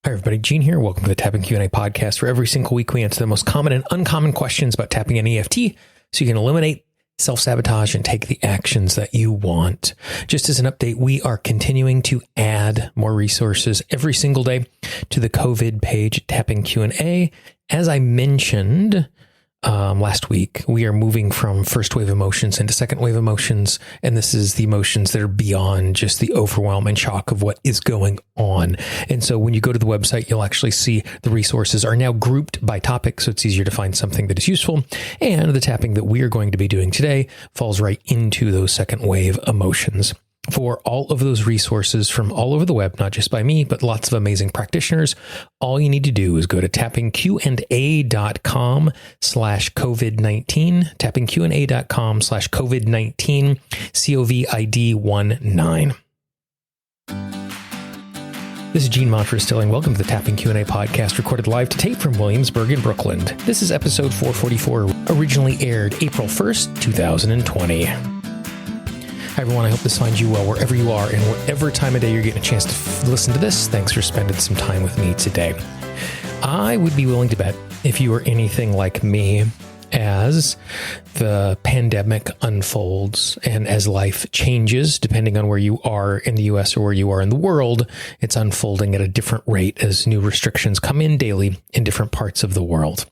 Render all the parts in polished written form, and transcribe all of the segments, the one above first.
Hi, everybody. Gene here. Welcome to the Tapping Q&A podcast, where every single week we answer the most common and uncommon questions about tapping and EFT so you can eliminate self-sabotage and take the actions that you want. Just as an update, we are continuing to add more resources every single day to the COVID page, Tapping Q&A. As I mentioned last week, we are moving from first wave emotions into second wave emotions. And this is the emotions that are beyond just the overwhelm and shock of what is going on. And so when you go to the website, you'll actually see the resources are now grouped by topic. So it's easier to find something that is useful. And the tapping that we are going to be doing today falls right into those second wave emotions. For all of those resources from all over the web, not just by me, but lots of amazing practitioners, all you need to do is go to tappingqa.com/COVID-19, tappingqa.com/COVID-19, COVID-19. This is Gene Monfort-Stilling. Welcome to the Tapping Q&A podcast, recorded live to tape from Williamsburg in Brooklyn. This is episode 444, originally aired April 1st, 2020. Hi, everyone. I hope this finds you well wherever you are and whatever time of day you're getting a chance to listen to this. Thanks for spending some time with me today. I would be willing to bet if you are anything like me, as the pandemic unfolds and as life changes, depending on where you are in the US or where you are in the world, it's unfolding at a different rate as new restrictions come in daily in different parts of the world.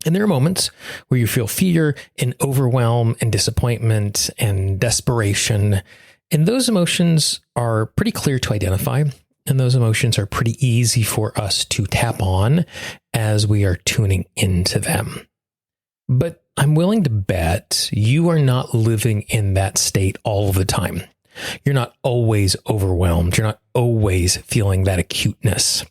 And there are moments where you feel fear and overwhelm and disappointment and desperation. And those emotions are pretty clear to identify. And those emotions are pretty easy for us to tap on as we are tuning into them. But I'm willing to bet you are not living in that state all the time. You're not always overwhelmed. You're not always feeling that acuteness.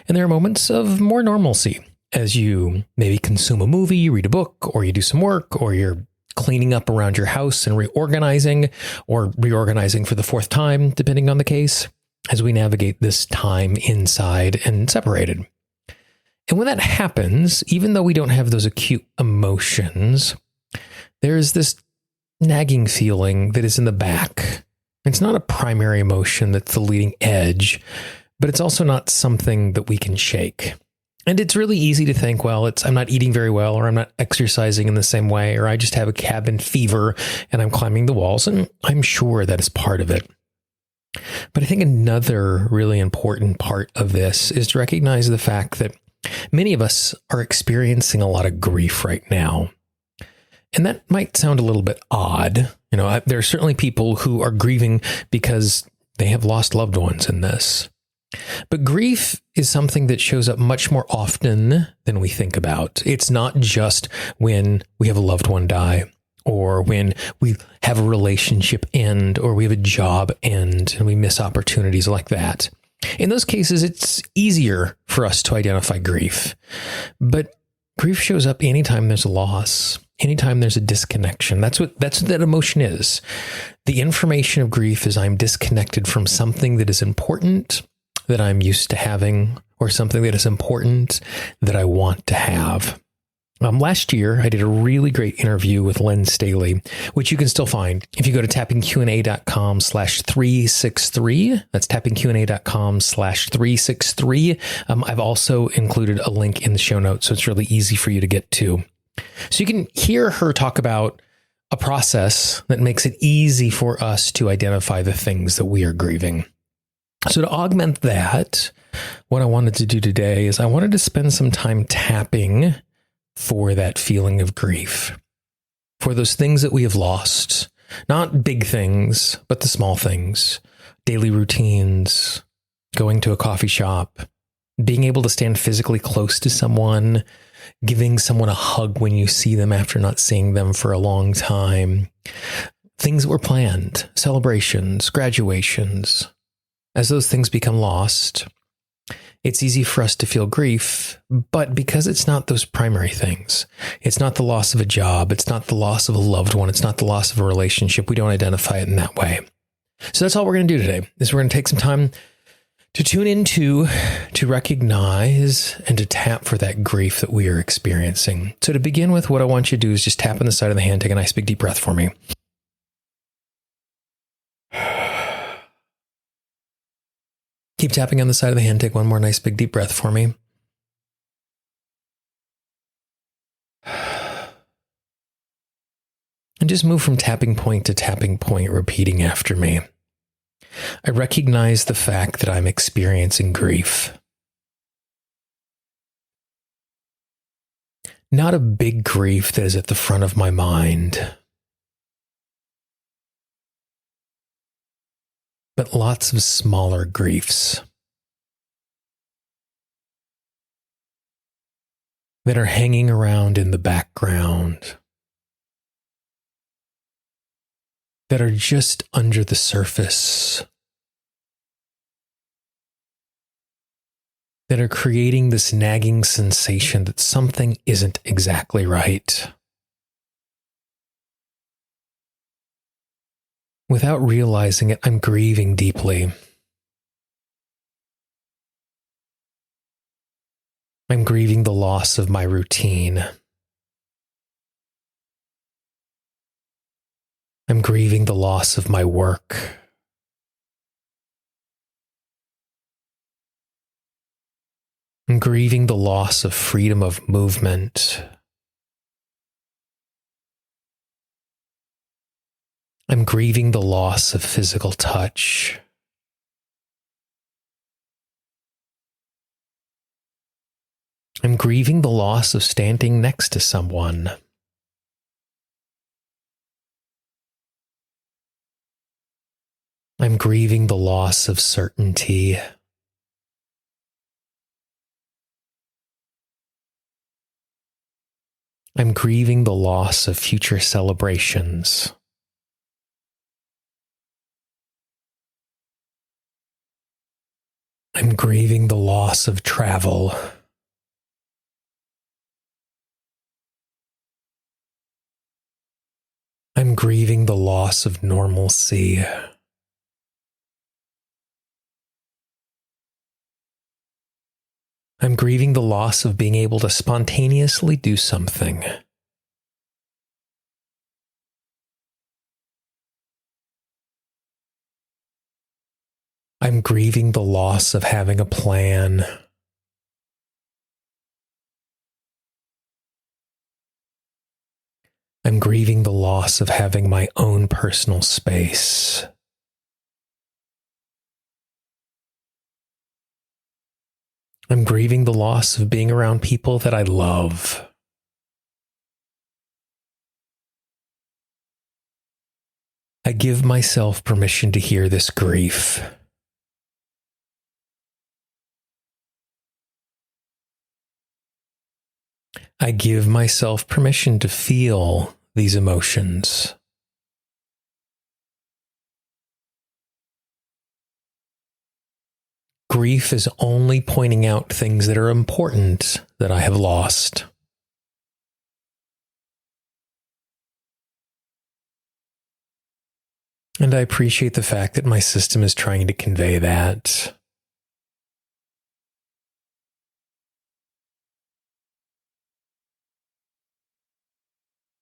And there are moments of more normalcy, as you maybe consume a movie, read a book, or you do some work, or you're cleaning up around your house and reorganizing, or reorganizing for the fourth time, depending on the case, as we navigate this time inside and separated. And when that happens, even though we don't have those acute emotions, there's this nagging feeling that is in the back. It's not a primary emotion that's the leading edge, but it's also not something that we can shake. And it's really easy to think, well, I'm not eating very well, or I'm not exercising in the same way, or I just have a cabin fever and I'm climbing the walls. And I'm sure that is part of it. But I think another really important part of this is to recognize the fact that many of us are experiencing a lot of grief right now. And that might sound a little bit odd. You know, there are certainly people who are grieving because they have lost loved ones in this. But grief is something that shows up much more often than we think about. It's not just when we have a loved one die, or when we have a relationship end, or we have a job end and we miss opportunities like that. In those cases, it's easier for us to identify grief. But grief shows up anytime there's a loss, anytime there's a disconnection. That's what that emotion is. The information of grief is I'm disconnected from something that is important, that I'm used to having, or something that is important that I want to have. Last year, I did a really great interview with Lynne Staley, which you can still find if you go to tappingqa.com/363. That's tappingqa.com/363. I've also included a link in the show notes, so it's really easy for you to get to. So you can hear her talk about a process that makes it easy for us to identify the things that we are grieving. So to augment that, what I wanted to do today is I wanted to spend some time tapping for that feeling of grief, for those things that we have lost, not big things, but the small things, daily routines, going to a coffee shop, being able to stand physically close to someone, giving someone a hug when you see them after not seeing them for a long time, things that were planned, celebrations, graduations. As those things become lost, it's easy for us to feel grief, but because it's not those primary things, it's not the loss of a job, it's not the loss of a loved one, it's not the loss of a relationship, we don't identify it in that way. So that's all we're going to do today, is we're going to take some time to tune into, to recognize, and to tap for that grief that we are experiencing. So to begin with, what I want you to do is just tap on the side of the hand, take a nice big deep breath for me. Keep tapping on the side of the hand. Take one more nice big deep breath for me. And just move from tapping point to tapping point, repeating after me. I recognize the fact that I'm experiencing grief. Not a big grief that is at the front of my mind, but lots of smaller griefs that are hanging around in the background, that are just under the surface, that are creating this nagging sensation that something isn't exactly right. Without realizing it, I'm grieving deeply. I'm grieving the loss of my routine. I'm grieving the loss of my work. I'm grieving the loss of freedom of movement. I'm grieving the loss of physical touch. I'm grieving the loss of standing next to someone. I'm grieving the loss of certainty. I'm grieving the loss of future celebrations. I'm grieving the loss of travel. I'm grieving the loss of normalcy. I'm grieving the loss of being able to spontaneously do something. I'm grieving the loss of having a plan. I'm grieving the loss of having my own personal space. I'm grieving the loss of being around people that I love. I give myself permission to hear this grief. I give myself permission to feel these emotions. Grief is only pointing out things that are important that I have lost. And I appreciate the fact that my system is trying to convey that.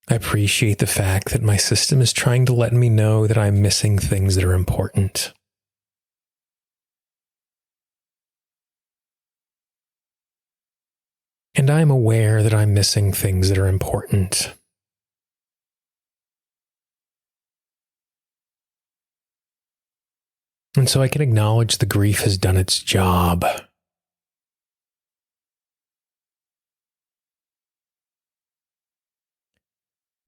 I appreciate the fact that my system is trying to let me know that I'm missing things that are important. And I'm aware that I'm missing things that are important. And so I can acknowledge the grief has done its job.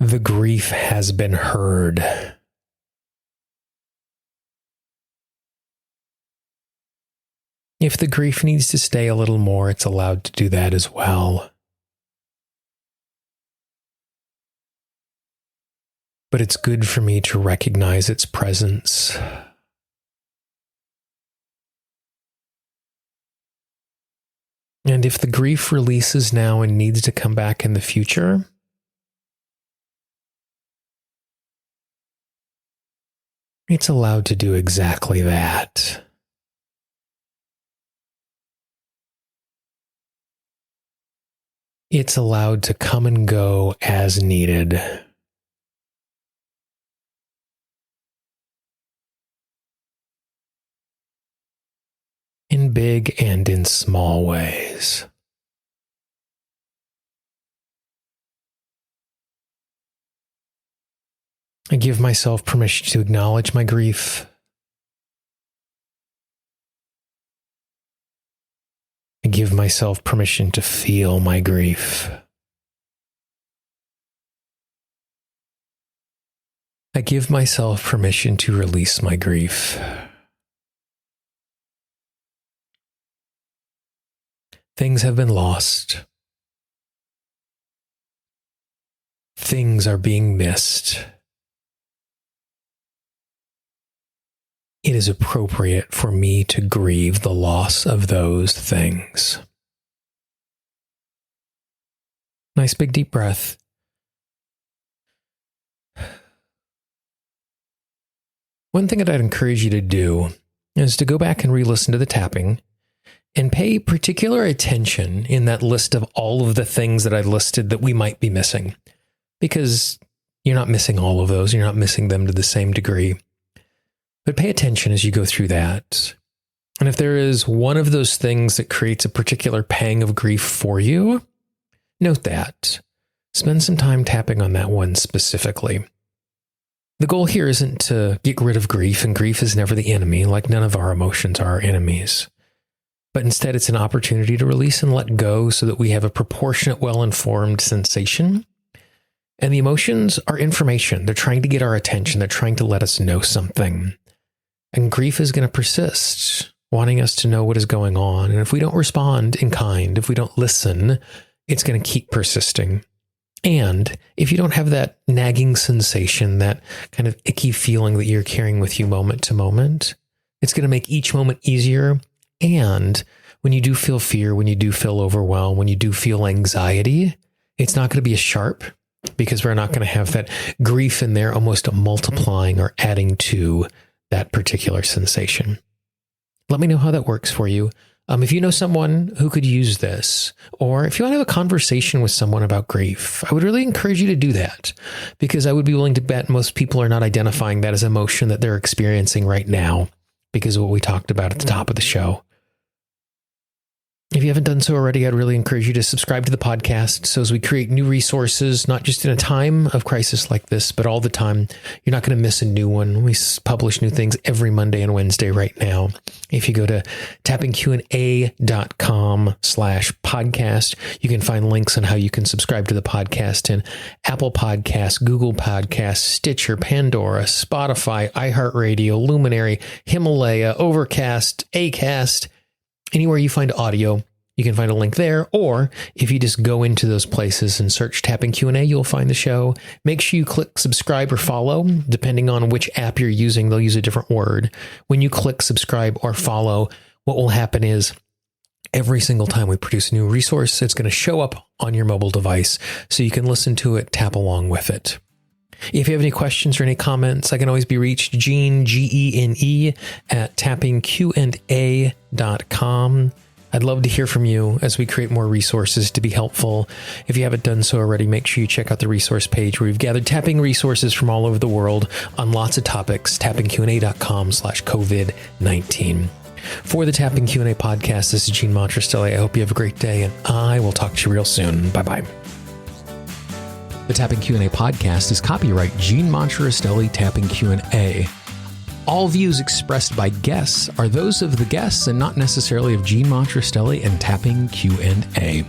The grief has been heard. If the grief needs to stay a little more, it's allowed to do that as well. But it's good for me to recognize its presence. And if the grief releases now and needs to come back in the future, it's allowed to do exactly that. It's allowed to come and go as needed. big and in small ways. I give myself permission to acknowledge my grief. I give myself permission to feel my grief. I give myself permission to release my grief. Things have been lost. Things are being missed. It is appropriate for me to grieve the loss of those things. Nice big deep breath. One thing that I'd encourage you to do is to go back and re-listen to the tapping and pay particular attention in that list of all of the things that I listed that we might be missing. Because you're not missing all of those. You're not missing them to the same degree. But pay attention as you go through that. And if there is one of those things that creates a particular pang of grief for you, note that. Spend some time tapping on that one specifically. The goal here isn't to get rid of grief, and grief is never the enemy, like none of our emotions are our enemies. But instead, it's an opportunity to release and let go so that we have a proportionate, well-informed sensation. And the emotions are information. They're trying to get our attention. They're trying to let us know something. And grief is going to persist, wanting us to know what is going on. And if we don't respond in kind, if we don't listen, it's going to keep persisting. And if you don't have that nagging sensation, that kind of icky feeling that you're carrying with you moment to moment, it's going to make each moment easier. And when you do feel fear, when you do feel overwhelmed, when you do feel anxiety, it's not going to be as sharp because we're not going to have that grief in there almost multiplying or adding to that particular sensation. Let me know how that works for you. If you know someone who could use this, or if you want to have a conversation with someone about grief, I would really encourage you to do that, because I would be willing to bet most people are not identifying that as emotion that they're experiencing right now because of what we talked about at the top of the show. If you haven't done so already, I'd really encourage you to subscribe to the podcast. So as we create new resources, not just in a time of crisis like this, but all the time, you're not going to miss a new one. We publish new things every Monday and Wednesday right now. If you go to tappingqna.com/podcast, you can find links on how you can subscribe to the podcast in Apple Podcasts, Google Podcasts, Stitcher, Pandora, Spotify, iHeartRadio, Luminary, Himalaya, Overcast, Acast. Anywhere you find audio, you can find a link there. Or if you just go into those places and search Tapping Q&A, you'll find the show. Make sure you click subscribe or follow. Depending on which app you're using, they'll use a different word. When you click subscribe or follow, what will happen is every single time we produce a new resource, it's going to show up on your mobile device so you can listen to it, tap along with it. If you have any questions or any comments, I can always be reached, Gene, Gene, at tappingqna.com. I'd love to hear from you as we create more resources to be helpful. If you haven't done so already, make sure you check out the resource page where we've gathered tapping resources from all over the world on lots of topics, tappingqna.com/COVID-19. For the Tapping Q&A podcast, this is Gene Staley. I hope you have a great day, and I will talk to you real soon. Bye-bye. The Tapping Q&A podcast is copyright Gene Staley Tapping Q&A. All views expressed by guests are those of the guests and not necessarily of Gene Staley and Tapping Q&A.